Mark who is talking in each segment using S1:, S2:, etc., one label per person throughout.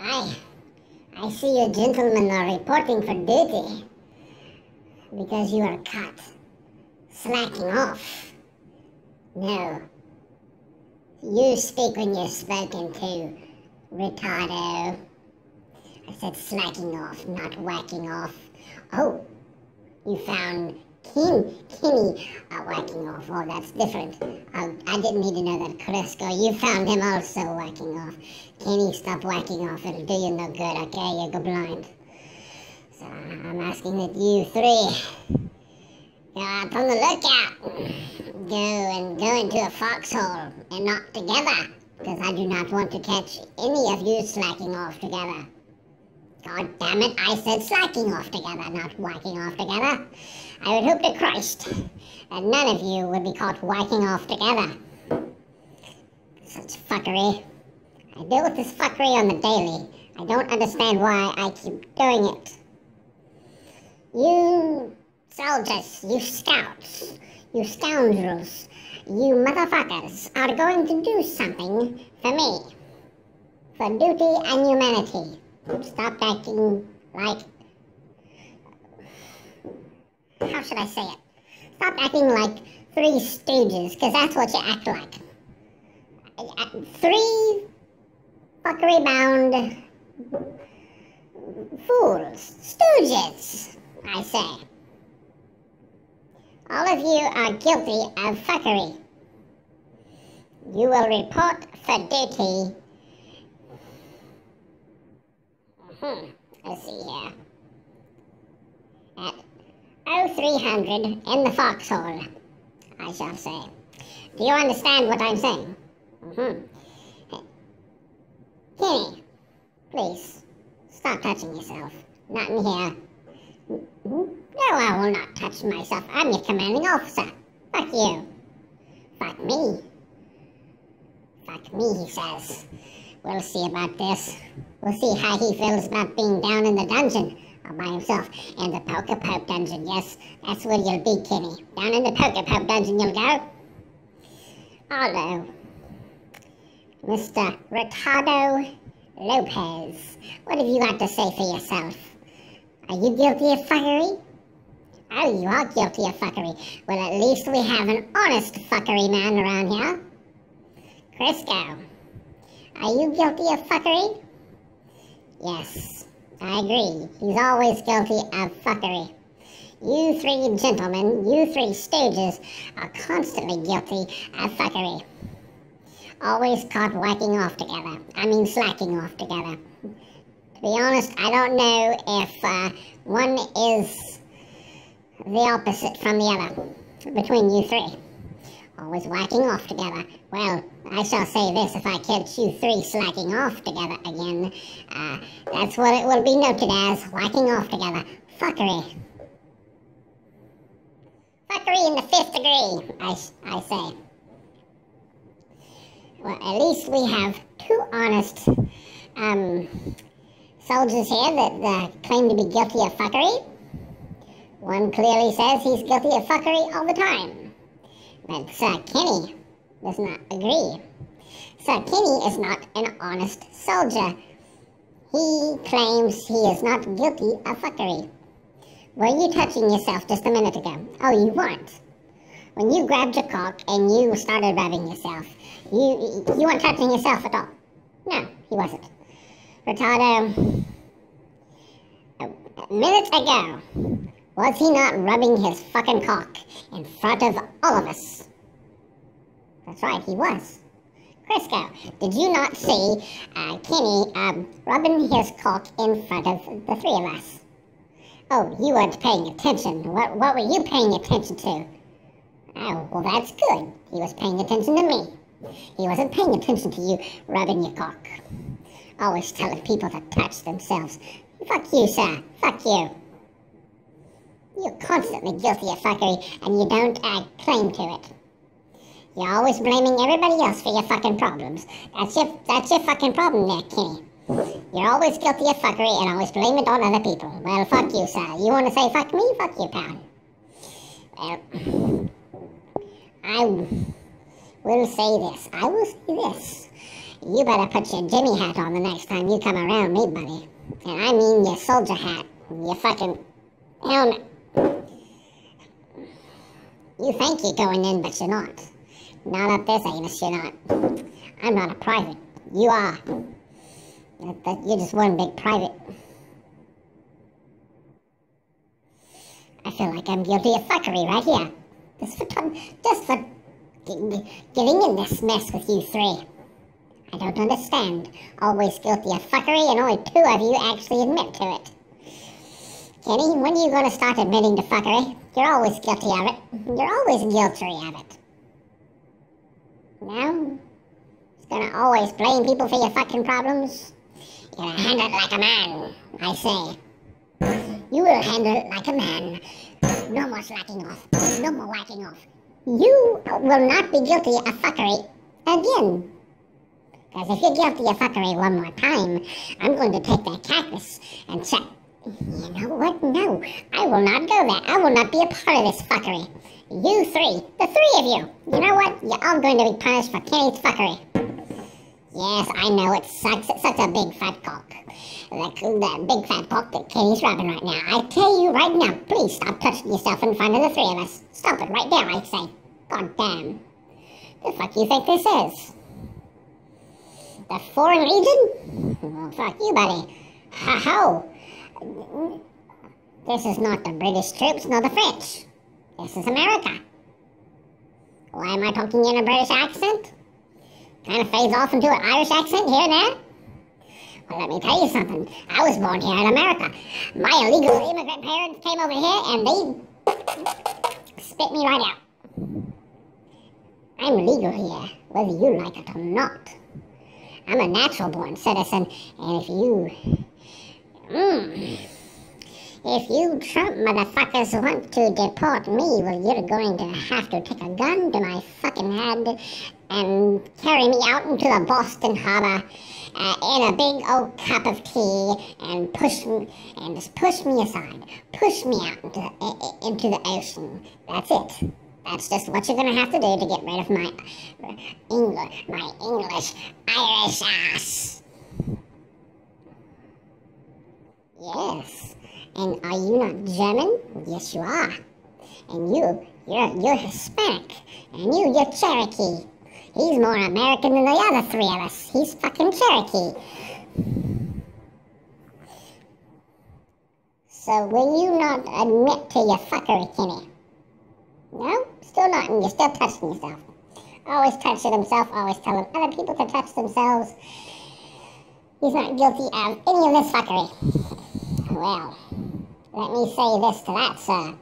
S1: I see you gentlemen are reporting for duty because you are caught slacking off. No. You speak when you're spoken to, retardo. I said slacking off, not whacking off. Oh, you found Kenny whacking off. Oh, that's different. I didn't need to know that, Crisco. You found him also whacking off. Kenny, stop whacking off. It'll do you no good, okay? You'll go blind. So I'm asking that you three go out on the lookout. Go into a foxhole and not together, because I do not want to catch any of you slacking off together. God damn it, I said slacking off together, not whacking off together. I would hope to Christ that none of you would be caught whacking off together. Such fuckery. I deal with this fuckery on the daily. I don't understand why I keep doing it. You soldiers, you scouts, you scoundrels, you motherfuckers are going to do something for me. For duty and humanity. Stop acting like... How should I say it? Stop acting like three stooges, because that's what you act like. Three fuckery-bound fools. Stooges, I say. All of you are guilty of fuckery. You will report for duty. Let's see here. At 0300 in the foxhole, I shall say. Do you understand what I'm saying? Kenny, please, stop touching yourself. Not in here. No, I will not touch myself. I'm your commanding officer. Fuck you. Fuck me. Fuck me, he says. We'll see about this. We'll see how he feels about being down in the dungeon all by himself. In the Poker Pope dungeon, yes. That's where you'll be, Kenny. Down in the Poker Pope dungeon you'll go. Although, Mr. Ricardo Lopez, what have you got to say for yourself? Are you guilty of fuckery? Oh, you are guilty of fuckery. Well, at least we have an honest fuckery man around here. Crisco, are you guilty of fuckery? Yes, I agree. He's always guilty of fuckery. You three gentlemen, you three stooges, are constantly guilty of fuckery. Always caught whacking off together. I mean slacking off together. To be honest, I don't know if one is the opposite from the other, between you three. Always whacking off together. Well, I shall say this, if I catch you three slacking off together again, that's what it will be noted as, whacking off together. Fuckery. Fuckery in the 5th degree, I say. Well, at least we have two honest soldiers here that claim to be guilty of fuckery. One clearly says he's guilty of fuckery all the time. But Sir Kenny does not agree. Sir Kenny is not an honest soldier. He claims he is not guilty of fuckery. Were you touching yourself just a minute ago? Oh, you weren't. When you grabbed your cock and you started rubbing yourself, you weren't touching yourself at all. No, he wasn't. Ricardo, a minute ago, was he not rubbing his fucking cock in front of all of us? That's right, he was. Crisco, did you not see Kenny rubbing his cock in front of the three of us? Oh, you weren't paying attention. What were you paying attention to? Oh, well, that's good. He was paying attention to me. He wasn't paying attention to you rubbing your cock. Always telling people to touch themselves. Fuck you, sir. Fuck you. You're constantly guilty of fuckery, and you don't claim to it. You're always blaming everybody else for your fucking problems. That's your fucking problem there, Kenny. You're always guilty of fuckery and always blame it on other people. Well, fuck you, sir. You want to say fuck me? Fuck you, pal. Well, I will say this. You better put your Jimmy hat on the next time you come around me, buddy. And I mean your soldier hat, your fucking helmet. You think you're going in, but you're not. Not up this anus, you're not. I'm not a private. You are. You're just one big private. I feel like I'm guilty of fuckery right here. Just for getting in this mess with you three. I don't understand. Always guilty of fuckery, and only two of you actually admit to it. Kenny, when are you going to start admitting to fuckery? You're always guilty of it. You're always guilty of it. No? It's gonna always blame people for your fucking problems? You're gonna handle it like a man, I say. You will handle it like a man. No more slacking off. No more whacking off. You will not be guilty of fuckery again. Because if you're guilty of fuckery one more time, I'm going to take that cactus and check. You know what? No, I will not go there. I will not be a part of this fuckery. You three, the three of you, you know what? You're all going to be punished for Kenny's fuckery. Yes, I know, it sucks. It's such a big fat cock. That big fat cock that Kenny's rubbing right now. I tell you right now, please stop touching yourself in front of the three of us. Stop it right there, I say. God damn. The fuck you think this is? The Foreign Legion? Oh, fuck you, buddy. Ho-ho. This is not the British troops, nor the French. This is America. Why am I talking in a British accent? Kind of fades off into an Irish accent here and there. Well, let me tell you something. I was born here in America. My illegal immigrant parents came over here and they spit me right out. I'm legal here, whether you like it or not. I'm a natural born citizen, and if you Trump motherfuckers want to deport me, well, you're going to have to take a gun to my fucking head and carry me out into the Boston Harbor in a big old cup of tea and just push me aside. Push me out into the ocean. That's it. That's just what you're going to have to do to get rid of my English Irish ass. Yes. And are you not German? Yes, you are. And you're Hispanic. And you're Cherokee. He's more American than the other three of us. He's fucking Cherokee. So will you not admit to your fuckery, Kenny? No? Still not, and you're still touching yourself. Always touching himself, always telling other people to touch themselves. He's not guilty of any of this fuckery. Well, let me say this to that, sir.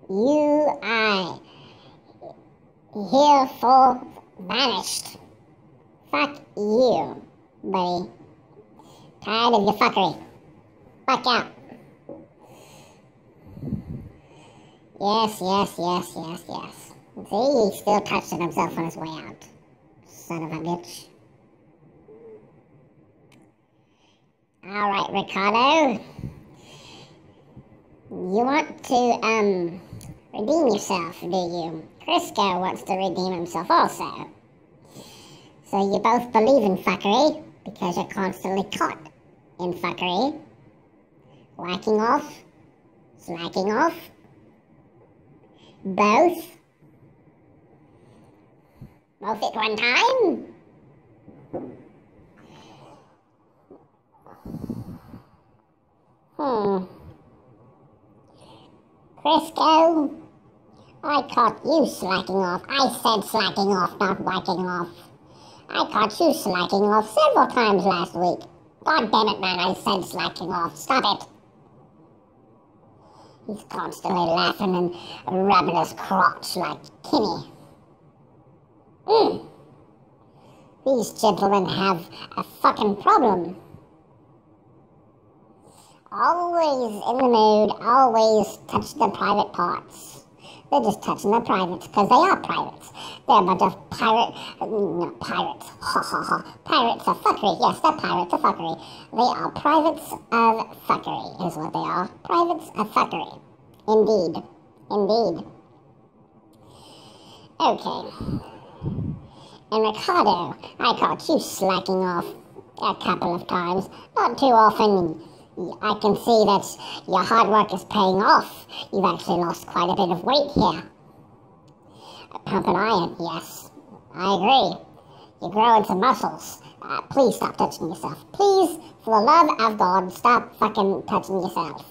S1: You are herefore banished. Fuck you, buddy. Tired of your fuckery. Fuck out. Yes. See, he's still touching himself on his way out. Son of a bitch. Alright, Ricardo. You want to, redeem yourself, do you? Crisco wants to redeem himself also. So you both believe in fuckery, because you're constantly caught in fuckery. Whacking off, slacking off. Both at one time? Crisco, I caught you slacking off. I said slacking off, not whacking off. I caught you slacking off several times last week. God damn it, man, I said slacking off. Stop it. He's constantly laughing and rubbing his crotch like Kenny. These gentlemen have a fucking problem. Always in the mood, always touch the private parts. They're just touching their privates, because they are privates. They're a bunch of pirates, ha ha ha. Pirates of fuckery, yes, they're pirates of fuckery. They are privates of fuckery, is what they are. Privates of fuckery. Indeed. Okay. And Ricardo, I caught you slacking off a couple of times. Not too often. I can see that your hard work is paying off. You've actually lost quite a bit of weight here. Pumping iron, yes. I agree. You're growing some muscles. Please stop touching yourself. Please, for the love of God, stop fucking touching yourself.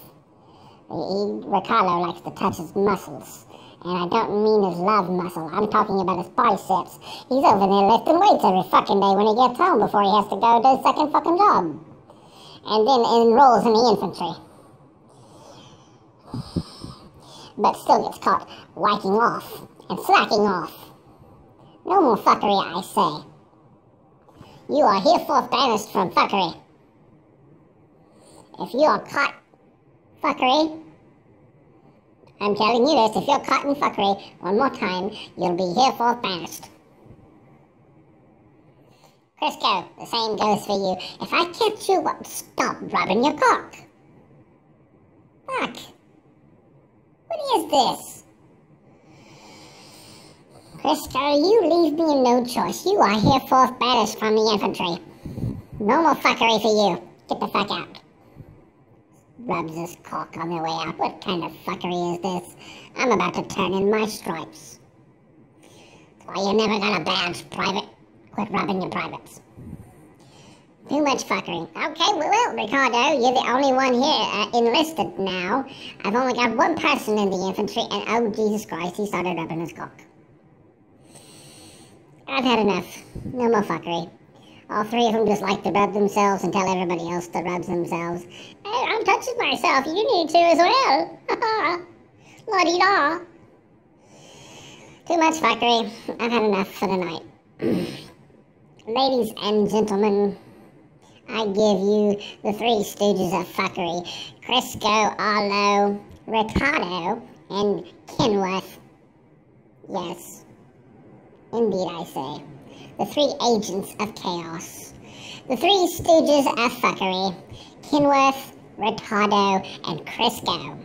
S1: Ricardo likes to touch his muscles. And I don't mean his love muscle. I'm talking about his biceps. He's over there lifting weights every fucking day when he gets home before he has to go do his second fucking job. And then enrolls in the infantry. But still gets caught whacking off and slacking off. No more fuckery, I say. You are hereforth banished from fuckery. If you are caught fuckery, I'm telling you this, if you're caught in fuckery one more time, you'll be hereforth banished. Crisco, the same goes for you. If I catch you, stop rubbing your cock. Fuck. What is this? Crisco, you leave me in no choice. You are hereforth banished from the infantry. No more fuckery for you. Get the fuck out. Rubs his cock on their way out. What kind of fuckery is this? I'm about to turn in my stripes. That's why you never got a badge, private. Quit rubbing your privates. Too much fuckery. Okay, well, Ricardo, you're the only one here enlisted now. I've only got one person in the infantry, and oh, Jesus Christ, he started rubbing his cock. I've had enough. No more fuckery. All three of them just like to rub themselves and tell everybody else to rub themselves. Hey, I'm touching myself. You need to as well. La-dee-da. Too much fuckery. I've had enough for the night. Ladies and gentlemen, I give you the three stooges of fuckery. Crisco, Arlo, Ricardo, and Kenworth. Yes, indeed I say. The three agents of chaos. The three stooges of fuckery. Kenworth, Ricardo, and Crisco.